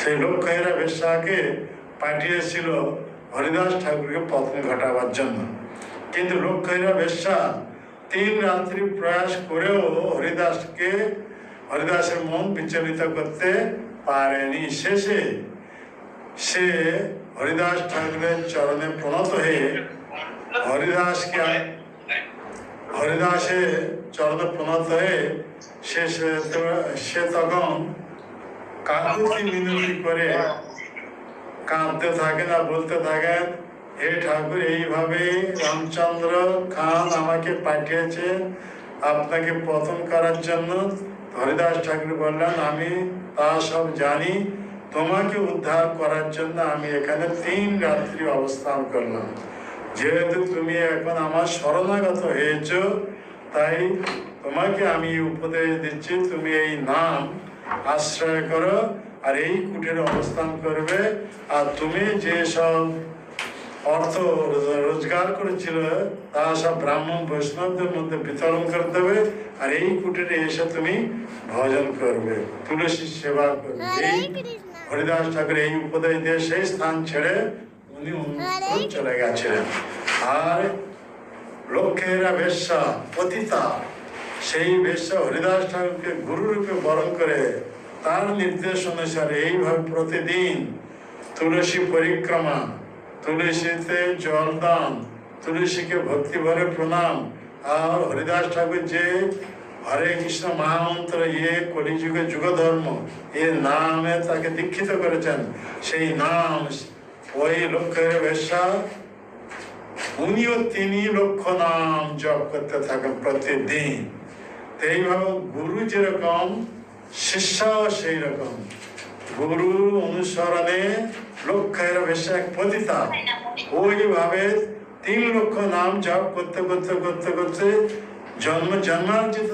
সেই লক্ষ্যেরা বেশ্যাকে পাঠিয়েছিল হরিদাস ঠাকুরকে পতন ঘটাবার জন্য। কিন্তু লক্ষ্যেরা বেশ্যা 3 রাত্রি প্রয়াস করেও হরিদাসের মন বিচলিত করতে পারেনি। শেষে সে হরিদাস ঠাকুরের চরণে প্রণত হয়ে হরিদাসের চরণে প্রণত হয়ে সে তখন কাকুতি মিনতি করে কাঁদতে থাকেন আর বলতে থাকেন, হে ঠাকুর, এইভাবে রামচন্দ্র খান আমাকে পাঠিয়েছে আপনাকে পতন করার জন্য। হরিদাস ঠাকুর বললেন, আমি তা সব জানি, তোমাকে উদ্ধার করার জন্য আমি এখানে 3 রাত্রি অবস্থান করলাম। যেহেতু তুমি এখন আমার শরণাগত হয়েছ, তাই তোমাকে আমি উপদেশ দিচ্ছি, তুমি এই নাম আশ্রয় করো আর এই কুটিরে অবস্থান করবে। আর তুমি যে সব অর্থ রোজগার করেছিল তা সব ব্রাহ্মণ বৈষ্ণবদের মধ্যে বিতরণ করে দেবে, আর এই কুটিরে এসে তুমি ভজন করবে, তুলসীর সেবা করবে। এই হরিদাস ঠাকুর এই উপদেশ দিয়ে সেই স্থান ছেড়ে উনি চলে গেছিলেন। আর লক্ষ্যেরা বেশ্যা পতিতা, সেই বেশ্যা হরিদাস ঠাকুরকে গুরুরূপে বরণ করে তার নির্দেশ অনুসারে এইভাবে প্রতিদিন তুলসী পরিক্রমা, তুলসীতে জল দান, তুলসীকে ভক্তি ভরে প্রণাম, আর হরিদাস ঠাকুর যে হরে কৃষ্ণ মহামন্ত্র কলিযুগে যুগ ধর্ম নামে তাকে দীক্ষিত করেছেন, সেই নাম ওই লক্ষ্যের বেশ্যা উনিও 3 লক্ষ নাম জপ করতে থাকেন প্রতিদিন। এইভাবে গুরু যেরকম শিষ্যাও সেই রকম। গুরু অনুসরণে লক্ষ্যের বেশ্যা এক পতিতা ওইভাবে 3 লক্ষ নাম জপ করতে করতে জন্মার্জিত